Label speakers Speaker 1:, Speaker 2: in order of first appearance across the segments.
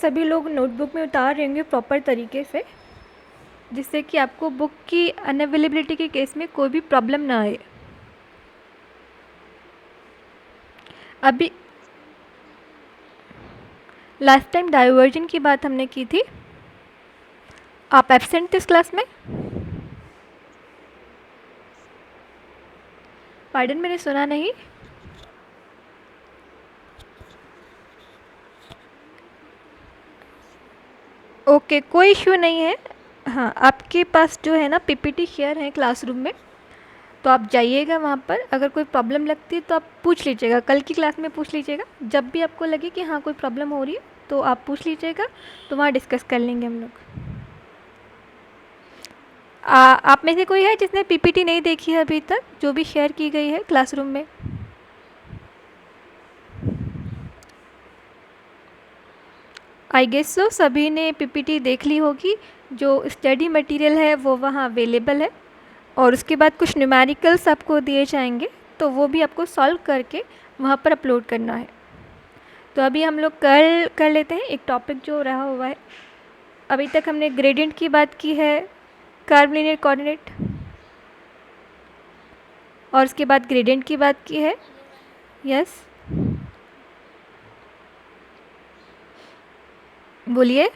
Speaker 1: सभी लोग नोटबुक में उतार रहे होंगे प्रॉपर तरीके से, जिससे कि आपको बुक की अनअवेलेबिलिटी के केस में कोई भी प्रॉब्लम ना आए। अभी लास्ट टाइम डाइवर्जन की बात हमने की थी। आप एब्सेंट थे इस क्लास में? पार्डन, मैंने सुना नहीं। ओके, कोई इश्यू नहीं है। हाँ, आपके पास जो है ना पीपीटी शेयर है क्लासरूम में, तो आप जाइएगा वहाँ पर। अगर कोई प्रॉब्लम लगती है तो आप पूछ लीजिएगा, कल की क्लास में पूछ लीजिएगा। जब भी आपको लगे कि हाँ कोई प्रॉब्लम हो रही है तो आप पूछ लीजिएगा, तो वहाँ डिस्कस कर लेंगे हम लोग। आप में से कोई है जिसने पीपीटी नहीं देखी है अभी तक, जो भी शेयर की गई है क्लासरूम में? आई गेस सो सभी ने पीपीटी देख ली होगी। जो स्टडी मटेरियल है वो वहाँ अवेलेबल है, और उसके बाद कुछ न्यूमेरिकल्स आपको दिए जाएंगे, तो वो भी आपको सॉल्व करके वहाँ पर अपलोड करना है। तो अभी हम लोग कल कर लेते हैं एक टॉपिक जो रहा हुआ है। अभी तक हमने ग्रेडियंट की बात की है, कर्व लीनियर कोऑर्डिनेट, और उसके बाद ग्रेडियंट की बात की है। यस, बोलिए।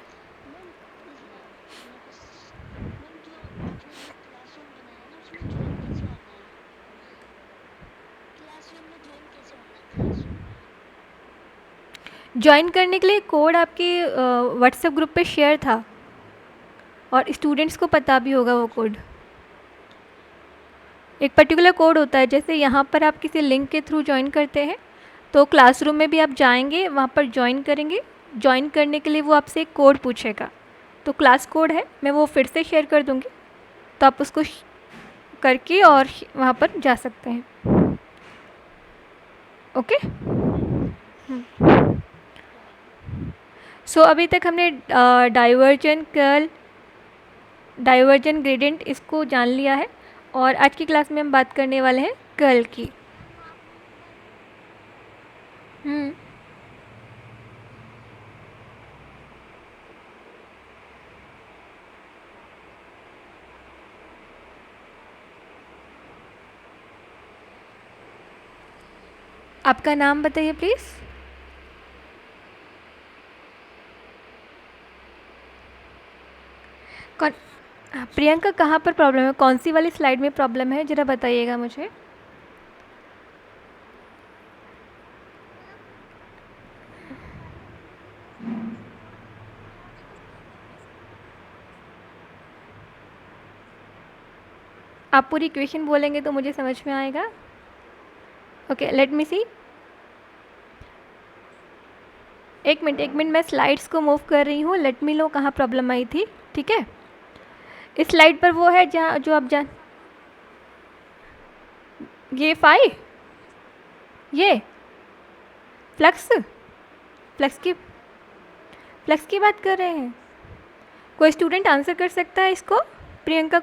Speaker 1: ज्वाइन करने के लिए कोड आपके व्हाट्सएप ग्रुप पे शेयर था, और स्टूडेंट्स को पता भी होगा वो कोड। एक पर्टिकुलर कोड होता है, जैसे यहाँ पर आप किसी लिंक के थ्रू ज्वाइन करते हैं, तो क्लासरूम में भी आप जाएंगे, वहाँ पर ज्वाइन करेंगे। ज्वाइन करने के लिए वो आपसे एक कोड पूछेगा, तो क्लास कोड है, मैं वो फिर से शेयर कर दूँगी, तो आप उसको करके और वहाँ पर जा सकते हैं। ओके। सो अभी तक हमने डाइवर्जन, कर्ल, डाइवर्जन, ग्रेडियंट इसको जान लिया है, और आज की क्लास में हम बात करने वाले हैं कर्ल की। आपका नाम बताइए प्लीज़। कौन? प्रियंका, कहाँ पर प्रॉब्लम है? कौन सी वाली स्लाइड में प्रॉब्लम है, ज़रा बताइएगा मुझे। आप पूरी इक्वेशन बोलेंगे तो मुझे समझ में आएगा। ओके, लेट मी सी। एक मिनट, मैं स्लाइड्स को मूव कर रही हूँ। लेट मी लो कहाँ प्रॉब्लम आई थी। ठीक है, इस स्लाइड पर वो है जहाँ जो आप जान, ये ये फ्लक्स फ्लक्स की फ्लक्स की बात कर रहे हैं। कोई स्टूडेंट आंसर कर सकता है इसको? प्रियंका,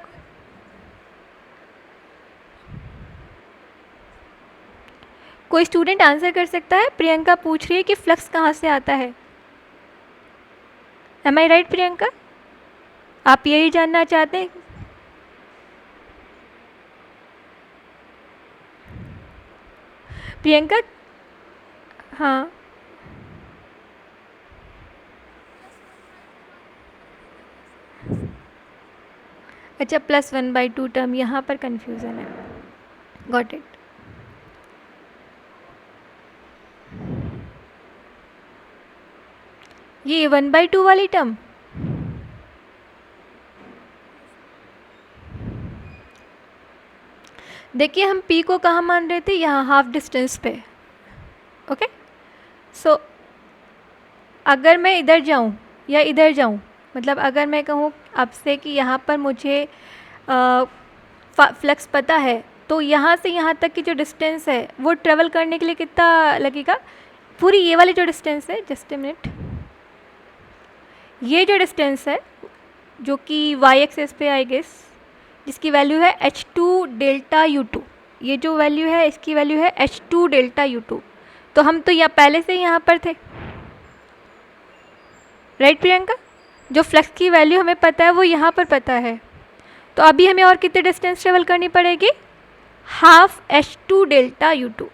Speaker 1: कोई स्टूडेंट आंसर कर सकता है? प्रियंका पूछ रही है कि फ्लक्स कहाँ से आता है। एम आई राइट प्रियंका? आप यही जानना चाहते हैं? प्रियंका, हाँ, अच्छा, +1/2 टर्म यहाँ पर कन्फ्यूज़न है। Got it. ये 1/2 वाली टर्म, देखिए हम p को कहाँ मान रहे थे? यहाँ हाफ डिस्टेंस पे। ओके, सो अगर मैं इधर जाऊँ या इधर जाऊँ, मतलब अगर मैं कहूँ आपसे कि यहाँ पर मुझे फ्लक्स पता है, तो यहाँ से यहाँ तक की जो डिस्टेंस है वो ट्रेवल करने के लिए कितना लगेगा? पूरी ये वाली जो डिस्टेंस है, जस्ट ए मिनट, ये जो डिस्टेंस है जो कि y एक्सेस पे आई गेस, जिसकी वैल्यू है h2 डेल्टा u2, ये जो वैल्यू है इसकी वैल्यू है h2 डेल्टा u2। तो हम तो यहाँ पहले से यहाँ पर थे, राइट प्रियंका? जो फ्लक्स की वैल्यू हमें पता है वो यहाँ पर पता है, तो अभी हमें और कितने डिस्टेंस ट्रेवल करनी पड़ेगी? Half H2 delta U2।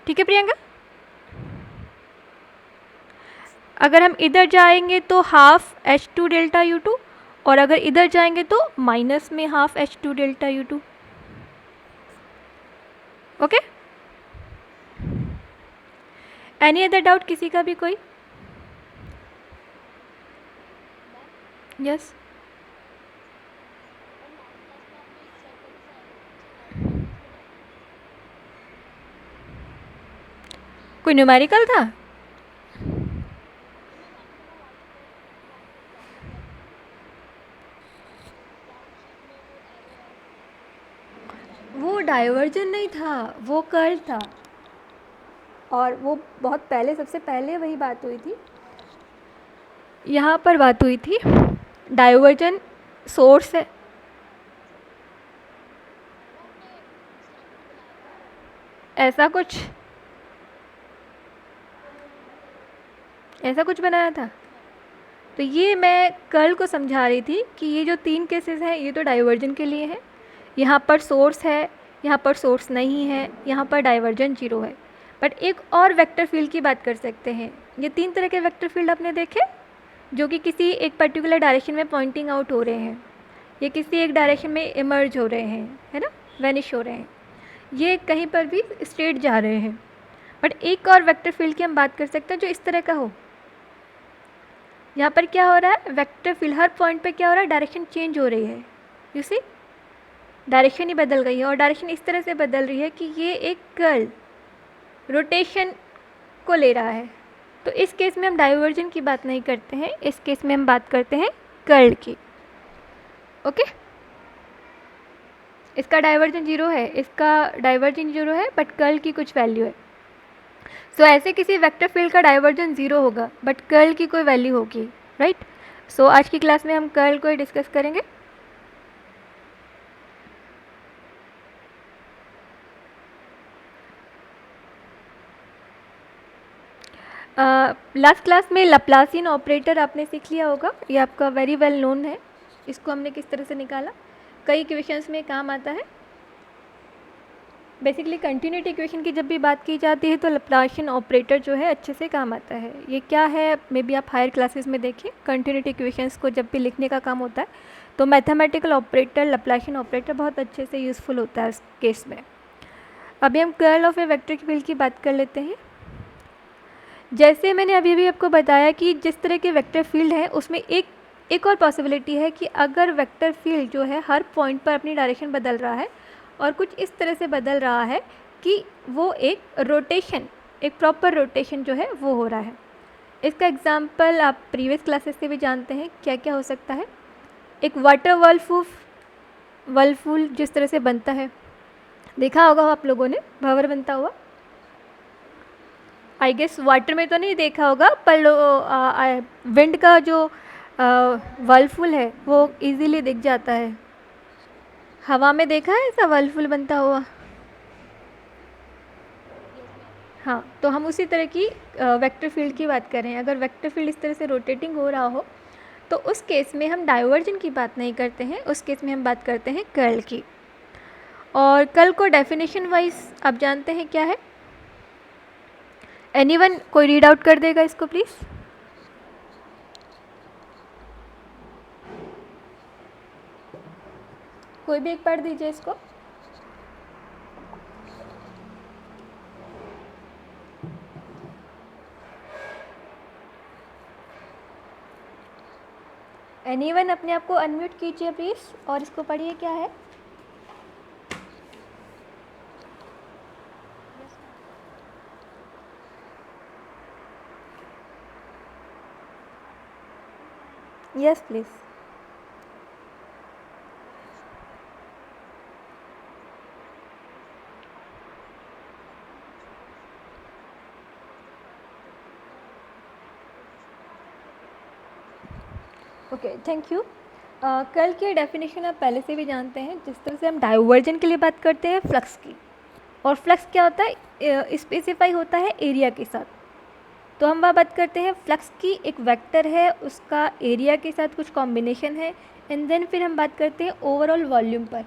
Speaker 1: ठीक है प्रियंका? अगर हम इधर जाएंगे तो हाफ H2 डेल्टा U2, और अगर इधर जाएंगे तो माइनस में half H2 delta U2। Okay, any other doubt किसी का भी कोई? यस, कोई न्यूमेरिकल था? वो डाइवर्जन नहीं था, वो कर्ल था, और वो बहुत पहले, सबसे पहले वही बात हुई थी, यहाँ पर बात हुई थी। डाइवर्जन सोर्स है, ऐसा कुछ बनाया था। तो ये मैं कर्ल को समझा रही थी कि ये जो 3 केसेस हैं ये तो डाइवर्जन के लिए है। यहाँ पर सोर्स है, यहाँ पर सोर्स नहीं है, यहाँ पर डाइवर्जन 0 है। बट एक और वेक्टर फील्ड की बात कर सकते हैं। ये 3 तरह के वेक्टर फील्ड आपने देखे जो कि किसी एक पर्टिकुलर डायरेक्शन में पॉइंटिंग आउट हो रहे हैं, ये किसी एक डायरेक्शन में इमर्ज हो रहे हैं, है ना, वेनिश हो रहे हैं, ये कहीं पर भी स्ट्रेट जा रहे हैं। बट एक और वेक्टर फील्ड की हम बात कर सकते हैं जो इस तरह का हो। यहाँ पर क्या हो रहा है, वेक्टर फील्ड हर पॉइंट पे क्या हो रहा है, डायरेक्शन चेंज हो रही है। यू सी, डायरेक्शन ही बदल गई है, और डायरेक्शन इस तरह से बदल रही है कि ये एक कर्ल रोटेशन को ले रहा है। तो इस केस में हम डाइवर्जन की बात नहीं करते हैं, इस केस में हम बात करते हैं कर्ल की। ओके, इसका डाइवर्जन 0 है, इसका डाइवर्जन 0 है, बट कर्ल की कुछ वैल्यू है। सो ऐसे किसी वेक्टर फील्ड का डाइवर्जन 0 होगा बट कर्ल की कोई वैल्यू होगी, राइट? सो आज की क्लास में हम कर्ल को ही डिस्कस करेंगे। लास्ट क्लास में लैप्लासियन ऑपरेटर आपने सीख लिया होगा, ये आपका वेरी वेल नोन है। इसको हमने किस तरह से निकाला, कई इक्वेशंस में काम आता है। बेसिकली कंटिन्यूटी इक्वेशन की जब भी बात की जाती है तो लैप्लासियन ऑपरेटर जो है अच्छे से काम आता है। ये क्या है, मे बी आप हायर क्लासेस में देखिए, कंटिन्यूटी इक्वेशंस को जब भी लिखने का काम होता है तो मैथमेटिकल ऑपरेटर, लैप्लासियन ऑपरेटर बहुत अच्छे से यूज़फुल होता है उस केस में। अभी हम curl of A vector field की बात कर लेते हैं। जैसे मैंने अभी भी आपको बताया कि जिस तरह के वेक्टर फील्ड हैं उसमें एक और पॉसिबिलिटी है कि अगर वेक्टर फील्ड जो है हर पॉइंट पर अपनी डायरेक्शन बदल रहा है और कुछ इस तरह से बदल रहा है कि वो एक रोटेशन, एक प्रॉपर रोटेशन जो है वो हो रहा है। इसका एग्जांपल आप प्रीवियस क्लासेस से भी जानते हैं क्या क्या हो सकता है। एक वाटर वर्लपूल जिस तरह से बनता है, देखा होगा आप लोगों ने, भंवर बनता हुआ। आई गेस वाटर में तो नहीं देखा होगा, पर विंड का जो वर्लपूल है वो इजीली दिख जाता है। हवा में देखा है ऐसा वर्लपूल बनता हुआ? हाँ, तो हम उसी तरह की वेक्टर फील्ड की बात कर रहे हैं। अगर वेक्टर फील्ड इस तरह से रोटेटिंग हो रहा हो तो उस केस में हम डाइवर्जन की बात नहीं करते हैं, उस केस में हम बात करते हैं कर्ल की। और कर्ल को डेफिनेशन वाइज आप जानते हैं क्या है? एनीवन कोई रीड आउट कर देगा इसको प्लीज़? कोई भी एक पढ़ दीजिए इसको। एनीवन अपने आप को अनम्यूट कीजिए प्लीज़ और इसको पढ़िए क्या है। Yes please. Okay, thank you. Curl की डेफिनेशन आप पहले से भी जानते हैं। जिस तरह से हम डाइवर्जन के लिए बात करते हैं फ्लक्स की, और फ्लक्स क्या होता है, स्पेसिफाई होता है एरिया के साथ। तो हम वहाँ बात करते हैं फ्लक्स की, एक वेक्टर है, उसका एरिया के साथ कुछ कॉम्बिनेशन है, एंड देन फिर हम बात करते हैं ओवरऑल वॉल्यूम पर।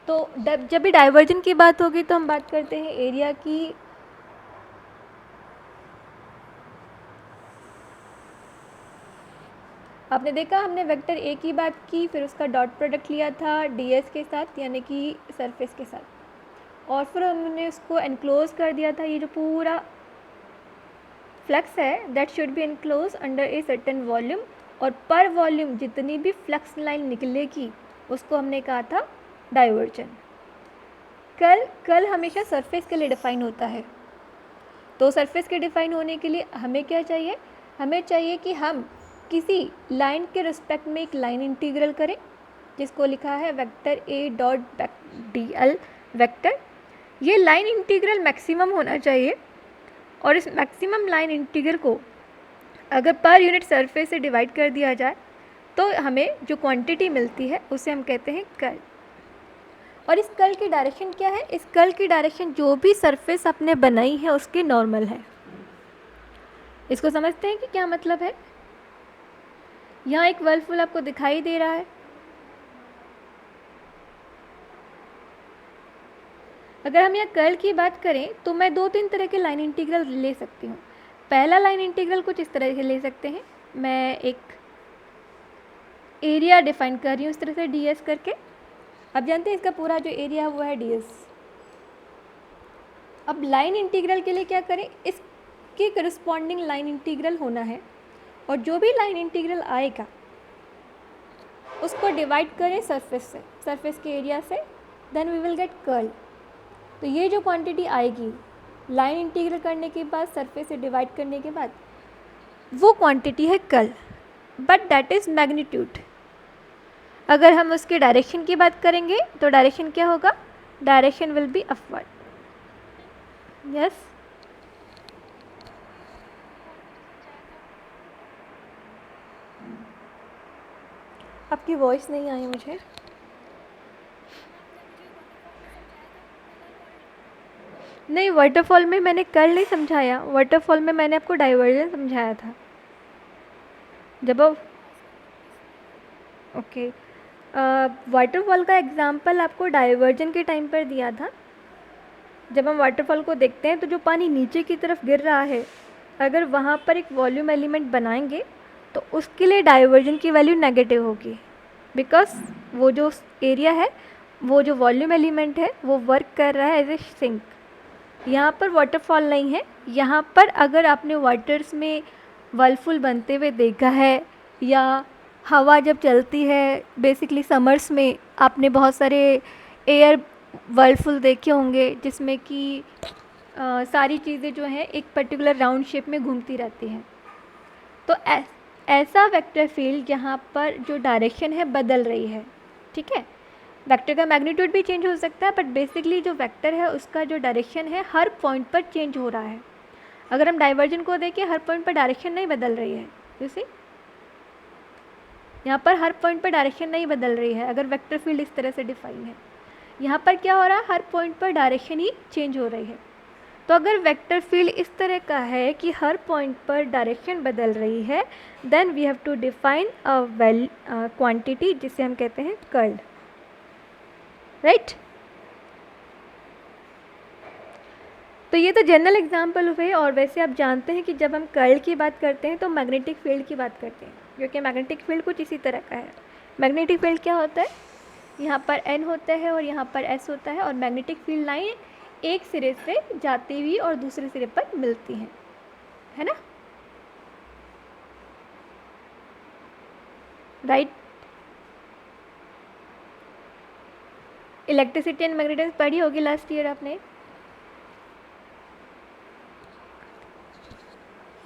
Speaker 1: तो जब भी डाइवर्जन की बात होगी तो हम बात करते हैं एरिया की। आपने देखा हमने वेक्टर ए की बात की, फिर उसका डॉट प्रोडक्ट लिया था ds के साथ, यानी कि सरफेस के साथ, और फिर हमने उसको एनक्लोज कर दिया था। ये जो पूरा फ्लक्स है that should be enclose under a certain volume, और पर वॉल्यूम जितनी भी फ्लक्स लाइन निकलेगी उसको हमने कहा था डाइवर्जन। कल हमेशा सरफेस के लिए डिफ़ाइन होता है। तो सरफेस के डिफ़ाइन होने के लिए हमें क्या चाहिए, हमें चाहिए कि हम किसी लाइन के रिस्पेक्ट में एक लाइन इंटीग्रल करें, जिसको लिखा है vector A dot D L vector. ये लाइन इंटीग्रल मैक्सिमम होना चाहिए, और इस मैक्सिमम लाइन इंटीग्रल को अगर पर यूनिट सरफेस से डिवाइड कर दिया जाए तो हमें जो क्वांटिटी मिलती है उसे हम कहते हैं कर्ल। और इस कर्ल की डायरेक्शन क्या है, इस कर्ल की डायरेक्शन जो भी सरफेस आपने बनाई है उसके नॉर्मल है। इसको समझते हैं कि क्या मतलब है। यहाँ एक वर्लफुल आपको दिखाई दे रहा है। अगर हम यहाँ कर्ल की बात करें तो मैं 2-3 तरह के लाइन इंटीग्रल ले सकती हूँ। पहला लाइन इंटीग्रल कुछ इस तरह से ले सकते हैं, मैं एक एरिया डिफाइन कर रही हूँ इस तरह से ds करके। अब जानते हैं इसका पूरा जो एरिया है वो है ds। अब लाइन इंटीग्रल के लिए क्या करें, इसके करस्पॉन्डिंग लाइन इंटीग्रल होना है, और जो भी लाइन इंटीग्रल आएगा उसको डिवाइड करें सरफेस से, सरफेस के एरिया से, then we will get curl. तो ये जो क्वांटिटी आएगी लाइन इंटीग्रल करने के बाद, सरफेस से डिवाइड करने के बाद, वो क्वांटिटी है curl, but that is magnitude. अगर हम उसके डायरेक्शन की बात करेंगे तो डायरेक्शन क्या होगा, direction will be upward. Yes, आपकी वॉइस नहीं आई मुझे। नहीं, वाटरफॉल में मैंने कर्ल नहीं समझाया, वाटरफॉल में मैंने आपको डाइवर्जन समझाया था। जब ओके, वाटरफॉल का एग्जांपल आपको डाइवर्जन के टाइम पर दिया था। जब हम वाटरफॉल को देखते हैं तो जो पानी नीचे की तरफ गिर रहा है, अगर वहाँ पर एक वॉल्यूम एलिमेंट बनाएंगे तो उसके लिए डाइवर्जन की वैल्यू नेगेटिव होगी, बिकॉज वो जो एरिया है, वो जो वॉल्यूम एलिमेंट है वो वर्क कर रहा है एज ए सिंक। यहाँ पर वाटरफॉल नहीं है। यहाँ पर अगर आपने वाटर्स में वर्लफुल बनते हुए देखा है, या हवा जब चलती है, बेसिकली समर्स में आपने बहुत सारे एयर वर्लफुल देखे होंगे जिसमें कि सारी चीज़ें जो हैं एक पर्टिकुलर राउंड शेप में घूमती रहती हैं। तो ऐसा वेक्टर फील्ड जहाँ पर जो डायरेक्शन है बदल रही है, ठीक है। वेक्टर का मैग्नीट्यूड भी चेंज हो सकता है, बट बेसिकली जो वेक्टर है उसका जो डायरेक्शन है हर पॉइंट पर चेंज हो रहा है। अगर हम डाइवर्जन को देखें, हर पॉइंट पर डायरेक्शन नहीं बदल रही है, जैसे यहाँ पर हर पॉइंट पर डायरेक्शन नहीं बदल रही है अगर वेक्टर फील्ड इस तरह से डिफाइन है। यहाँ पर क्या हो रहा है, हर पॉइंट पर डायरेक्शन ही चेंज हो रही है। तो अगर वेक्टर फील्ड इस तरह का है कि हर पॉइंट पर डायरेक्शन बदल रही है, then we have to define a quantity जिसे हम कहते हैं कर्ल, राइट। तो ये तो जनरल एग्जांपल हुए, और वैसे आप जानते हैं कि जब हम कर्ल की बात करते हैं तो मैग्नेटिक फील्ड की बात करते हैं, क्योंकि मैग्नेटिक फील्ड कुछ इसी तरह का है। मैग्नेटिक फील्ड क्या होता है, यहाँ पर N होता है और यहाँ पर S होता है, और मैग्नेटिक फील्ड लाइन एक सिरे से जाती हुई और दूसरे सिरे पर मिलती हैं, है ना, राइट। इलेक्ट्रिसिटी एंड मैग्नेटिज्म पढ़ी होगी लास्ट ईयर आपने।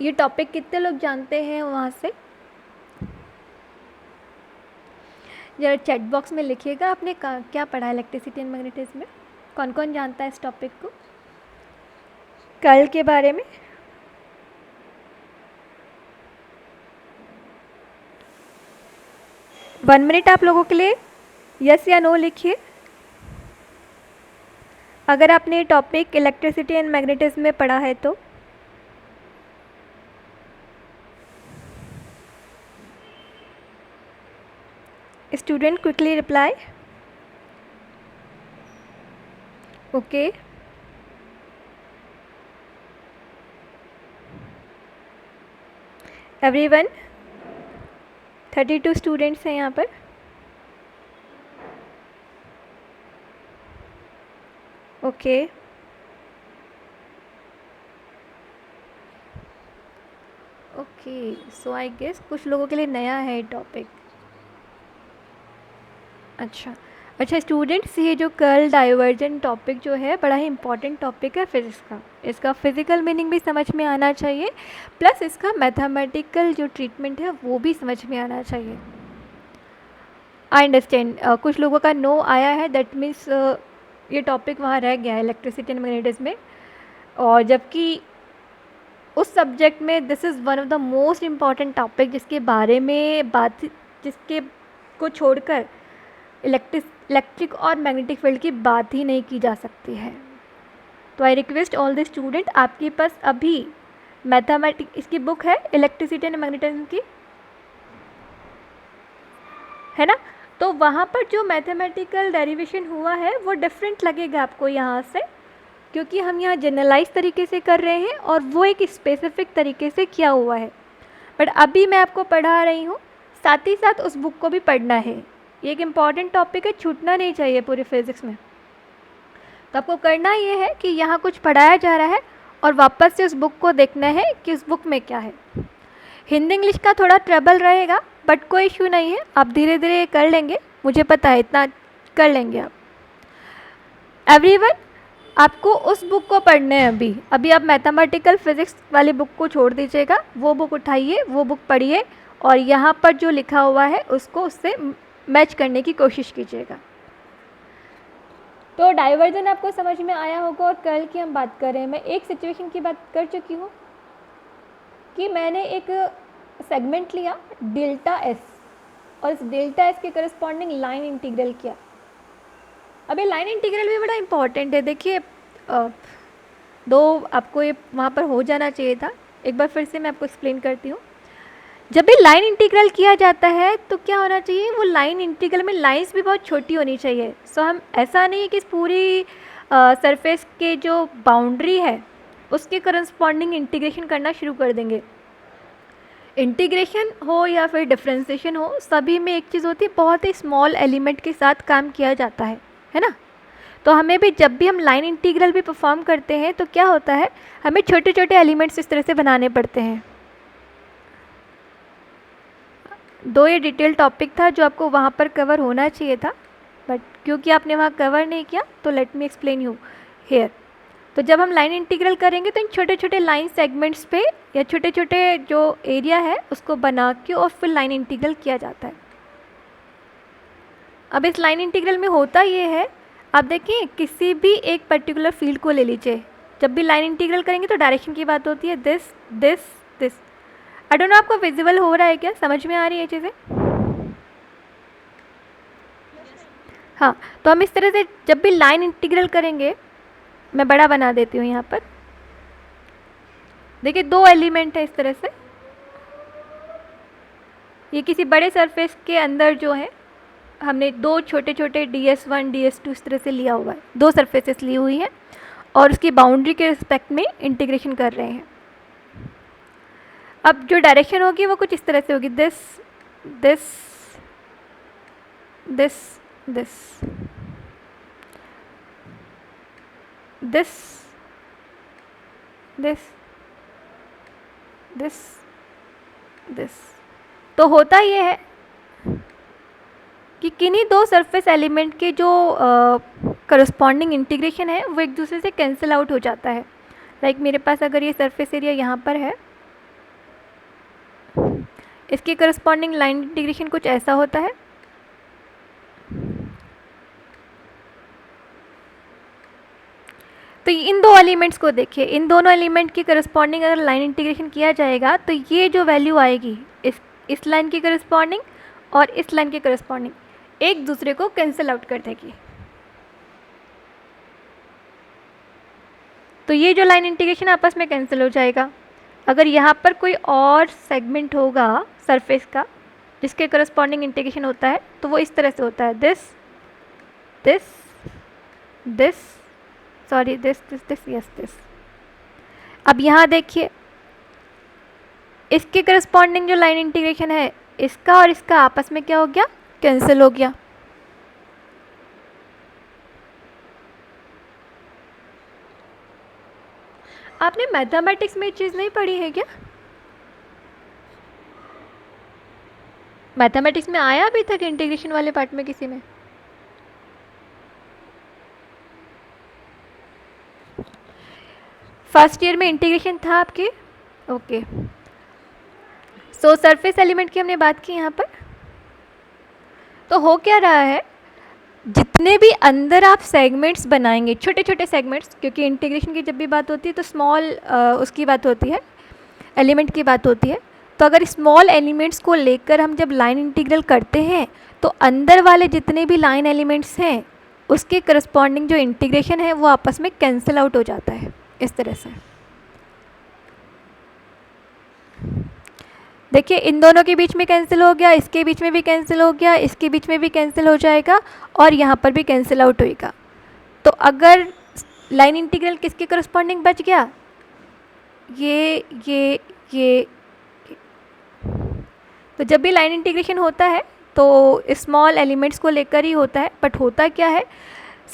Speaker 1: ये टॉपिक कितने लोग जानते हैं वहाँ से, जरा चैट बॉक्स में लिखिएगा आपने क्या पढ़ा है इलेक्ट्रिसिटी एंड मैग्नेटिज्म में, कौन कौन जानता है इस टॉपिक को, कर्ल के बारे में। वन मिनट आप लोगों के लिए यस या नो लिखिए। अगर आपने टॉपिक इलेक्ट्रिसिटी एंड मैग्नेटिज्म में पढ़ा है तो। Student quickly reply. Okay, everyone 32 students हैं यहाँ पर। Okay, okay, so I guess कुछ लोगों के लिए नया है टॉपिक। अच्छा स्टूडेंट्स, ये जो कर्ल डाइवर्जेंट टॉपिक जो है बड़ा ही इंपॉर्टेंट टॉपिक है फिज़िक्स का। इसका फिज़िकल मीनिंग भी समझ में आना चाहिए, प्लस इसका मैथमेटिकल जो ट्रीटमेंट है वो भी समझ में आना चाहिए। आई अंडरस्टैंड, कुछ लोगों का नो आया है, दैट मीन्स ये टॉपिक वहाँ रह गया है इलेक्ट्रिसिटी एंड मैग्नेटिज्म में। और जबकि उस सब्जेक्ट में this is one of the most important topic जिसके बारे में बात, जिसके को छोड़कर इलेक्ट्रिक और मैग्नेटिक फील्ड की बात ही नहीं की जा सकती है। तो I request all the student, आपके पास अभी मैथमेटिक इसकी बुक है इलेक्ट्रिसिटी एंड मैग्नेटिज्म की, है ना? तो वहाँ पर जो मैथमेटिकल डेरिवेशन हुआ है वो डिफरेंट लगेगा आपको यहाँ से, क्योंकि हम यहाँ जनरलाइज तरीके से कर रहे हैं और वो एक स्पेसिफिक तरीके से किया हुआ है। बट अभी मैं आपको पढ़ा रही हूँ, साथ ही साथ उस बुक को भी पढ़ना है। ये एक इम्पॉर्टेंट टॉपिक है, छूटना नहीं चाहिए पूरे फिज़िक्स में। तो आपको करना ये है कि यहाँ कुछ पढ़ाया जा रहा है और वापस से उस बुक को देखना है कि उस बुक में क्या है। हिंदी इंग्लिश का थोड़ा ट्रबल रहेगा, बट कोई इशू नहीं है, आप धीरे धीरे कर लेंगे, मुझे पता है इतना कर लेंगे आप। एवरीवन, आपको उस बुक को पढ़ना है अभी आप मैथमेटिकल फिज़िक्स वाली बुक को छोड़ दीजिएगा, वो बुक उठाइए, वो बुक पढ़िए और यहाँ पर जो लिखा हुआ है उसको उससे मैच करने की कोशिश कीजिएगा। तो डाइवर्जन आपको समझ में आया होगा। और कर्ल की हम बात कर रहे हैं, मैं एक सिचुएशन की बात कर चुकी हूँ कि मैंने एक सेगमेंट लिया डेल्टा एस और इस डेल्टा एस के करस्पॉन्डिंग लाइन इंटीग्रल किया। अब ये लाइन इंटीग्रल भी बड़ा इंपॉर्टेंट है। देखिए, दो आपको ये वहाँ पर हो जाना चाहिए था, एक बार फिर से मैं आपको एक्सप्लेन करती हूँ। जब भी लाइन इंटीग्रल किया जाता है तो क्या होना चाहिए, वो लाइन इंटीग्रल में लाइंस भी बहुत छोटी होनी चाहिए। सो हम ऐसा नहीं है कि इस पूरी सरफेस के जो बाउंड्री है उसके करस्पॉन्डिंग इंटीग्रेशन करना शुरू कर देंगे। इंटीग्रेशन हो या फिर डिफरेंशिएशन हो, सभी में एक चीज़ होती है, बहुत ही स्मॉल एलिमेंट के साथ काम किया जाता है ना? तो हमें भी जब भी हम लाइन इंटीग्रल भी परफॉर्म करते हैं तो क्या होता है, हमें छोटे छोटे एलिमेंट्स इस तरह से बनाने पड़ते हैं। दो ये डिटेल टॉपिक था जो आपको वहाँ पर कवर होना चाहिए था, बट क्योंकि आपने वहाँ कवर नहीं किया तो let me explain you here. तो जब हम लाइन इंटीग्रल करेंगे तो इन छोटे छोटे लाइन सेगमेंट्स पे या छोटे छोटे जो एरिया है उसको बना के और फिर लाइन इंटीग्रल किया जाता है। अब इस लाइन इंटीग्रल में होता ये है, आप देखिए किसी भी एक पर्टिकुलर फील्ड को ले लीजिए, जब भी लाइन इंटीग्रल करेंगे तो डायरेक्शन की बात होती है, this this this. I don't know आपको विजिबल हो रहा है क्या, समझ में आ रही है चीज़ें? हाँ, तो हम इस तरह से जब भी लाइन इंटीग्रल करेंगे, मैं बड़ा बना देती हूँ यहाँ पर, देखिए दो एलिमेंट है इस तरह से, ये किसी बड़े सरफेस के अंदर जो है हमने दो छोटे छोटे DS1 DS2 इस तरह से लिया हुआ है, दो सरफेसेस ली हुई हैं और उसकी बाउंड्री के रिस्पेक्ट में इंटीग्रेशन कर रहे हैं। अब जो डायरेक्शन होगी वो कुछ इस तरह से होगी, this this this this this this this this. तो होता ये है कि किन्हीं दो सरफेस एलिमेंट के जो करस्पॉन्डिंग इंटीग्रेशन है वो एक दूसरे से कैंसिल आउट हो जाता है। लाइक मेरे पास अगर ये सरफेस एरिया यहाँ पर है, इसके करस्पॉन्डिंग लाइन इंटीग्रेशन कुछ ऐसा होता है। तो इन दो एलिमेंट्स को देखिए, इन दोनों एलिमेंट की करस्पॉन्डिंग अगर लाइन इंटीग्रेशन किया जाएगा तो ये जो वैल्यू आएगी इस लाइन की करस्पॉन्डिंग और इस लाइन के करस्पॉन्डिंग, एक दूसरे को कैंसिल आउट कर देगी। तो ये जो लाइन इंटीग्रेशन आपस में कैंसिल हो जाएगा। अगर यहाँ पर कोई और सेगमेंट होगा सरफेस का जिसके करस्पॉन्डिंग इंटीग्रेशन होता है तो वो इस तरह से होता है, this this this sorry this this this yes this. अब यहाँ देखिए इसके करस्पॉन्डिंग जो लाइन इंटीग्रेशन है इसका और इसका आपस में क्या हो गया, कैंसिल हो गया। आपने मैथमेटिक्स में ये चीज़ नहीं पढ़ी है क्या? मैथमेटिक्स में आया अभी तक इंटीग्रेशन वाले पार्ट में किसी में? फर्स्ट ईयर में इंटीग्रेशन था आपके? ओके। सो सरफेस एलिमेंट की हमने बात की यहाँ पर। तो हो क्या रहा है, जितने भी अंदर आप सेगमेंट्स बनाएंगे, छोटे छोटे सेगमेंट्स, क्योंकि इंटीग्रेशन की जब भी बात होती है तो स्मॉल उसकी बात होती है, एलिमेंट की बात होती है। तो अगर स्मॉल एलिमेंट्स को लेकर हम जब लाइन इंटीग्रल करते हैं तो अंदर वाले जितने भी लाइन एलिमेंट्स हैं उसके करस्पॉन्डिंग जो इंटीग्रेशन है वो आपस में कैंसिल आउट हो जाता है इस तरह से। देखिए इन दोनों के बीच में कैंसिल हो गया, इसके बीच में भी कैंसिल हो गया, इसके बीच में भी कैंसिल हो जाएगा और यहाँ पर भी कैंसिल आउट होएगा। तो अगर लाइन इंटीग्रल किसके करस्पॉन्डिंग बच गया, ये। तो जब भी लाइन इंटीग्रेशन होता है तो स्मॉल एलिमेंट्स को लेकर ही होता है, बट होता क्या है,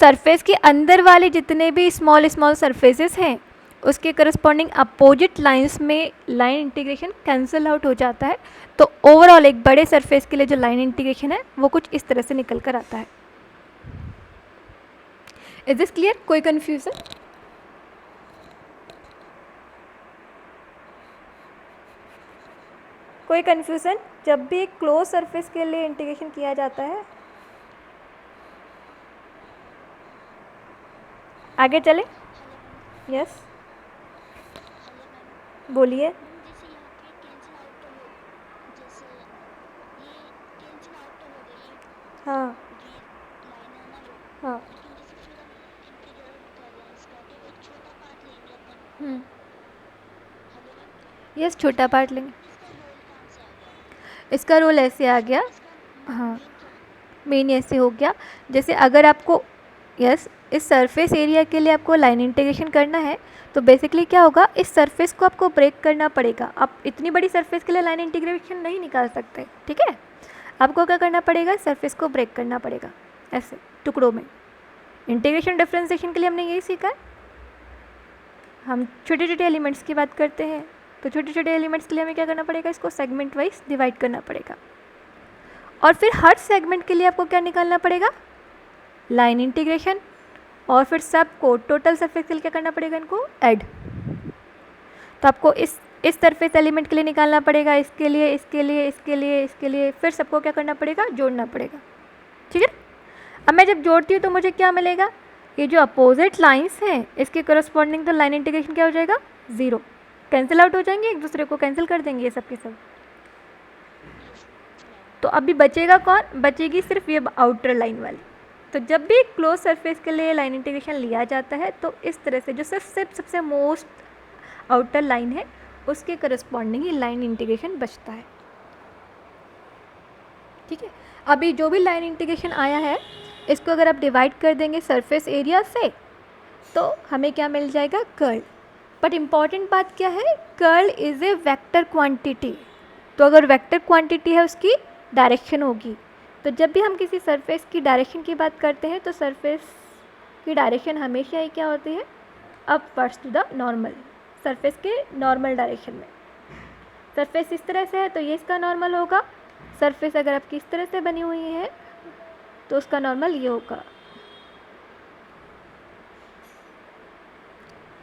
Speaker 1: सरफेस के अंदर वाले जितने भी स्मॉल स्मॉल सरफेसेस हैं उसके करस्पॉन्डिंग अपोजिट लाइंस में लाइन इंटीग्रेशन कैंसिल आउट हो जाता है। तो ओवरऑल एक बड़े सरफेस के लिए जो लाइन इंटीग्रेशन है वो कुछ इस तरह से निकल कर आता है। Is this clear? कोई कन्फ्यूजन? कोई कन्फ्यूजन? जब भी एक क्लोज सरफेस के लिए इंटीग्रेशन किया जाता है, आगे चले। यस बोलिए। हाँ हाँ। यस छोटा पार्ट लेंगे। इसका रोल ऐसे आ गया, हाँ मेन ऐसे हो गया, जैसे अगर आपको यस इस सरफेस एरिया के लिए आपको लाइन इंटीग्रेशन करना है तो बेसिकली क्या होगा, इस सरफेस को आपको ब्रेक करना पड़ेगा। आप इतनी बड़ी सरफेस के लिए लाइन इंटीग्रेशन नहीं निकाल सकते, ठीक है। आपको क्या करना पड़ेगा, सरफेस को ब्रेक करना पड़ेगा ऐसे टुकड़ों में। इंटीग्रेशन डिफरेंशिएशन के लिए हमने यही सीखा है। हम छोटे छोटे एलिमेंट्स की बात करते हैं तो छोटे छोटे एलिमेंट्स के लिए हमें क्या करना पड़ेगा, इसको सेगमेंट वाइज डिवाइड करना पड़ेगा और फिर हर सेगमेंट के लिए आपको क्या निकालना पड़ेगा, लाइन इंटीग्रेशन, और फिर सबको टोटल सरफेस के लिए क्या करना पड़ेगा, इनको ऐड। तो आपको इस सरफेस एलिमेंट के लिए निकालना पड़ेगा, इसके लिए, इसके लिए, इसके लिए, इसके लिए, फिर सबको क्या करना पड़ेगा, जोड़ना पड़ेगा, ठीक है। अब मैं जब जोड़ती हूँ तो मुझे क्या मिलेगा, ये जो अपोजिट लाइंस हैं इसके करस्पॉन्डिंग तो लाइन इंटीग्रेशन क्या हो जाएगा, 0, कैंसिल आउट हो जाएंगे, एक दूसरे को कैंसिल कर देंगे ये सब के सब। तो अभी बचेगा कौन, बचेगी सिर्फ ये आउटर लाइन वाली। तो जब भी क्लोज सरफेस के लिए लाइन इंटीग्रेशन लिया जाता है तो इस तरह से जो सबसे मोस्ट आउटर लाइन है उसके करस्पॉन्डिंग ही लाइन इंटीग्रेशन बचता है, ठीक है। अभी जो भी लाइन इंटीग्रेशन आया है इसको अगर आप डिवाइड कर देंगे सरफेस एरिया से तो हमें क्या मिल जाएगा, कर्ल। बट इम्पॉर्टेंट बात क्या है, curl is a vector quantity. तो अगर वेक्टर क्वांटिटी है उसकी डायरेक्शन होगी, तो जब भी हम किसी सरफेस की डायरेक्शन की बात करते हैं तो सरफेस की डायरेक्शन हमेशा ही क्या होती है, upwards to the normal, surface के नॉर्मल डायरेक्शन में। सरफेस इस तरह से है तो ये इसका नॉर्मल होगा, सरफेस अगर आपकी इस तरह से बनी हुई है तो उसका नॉर्मल ये होगा।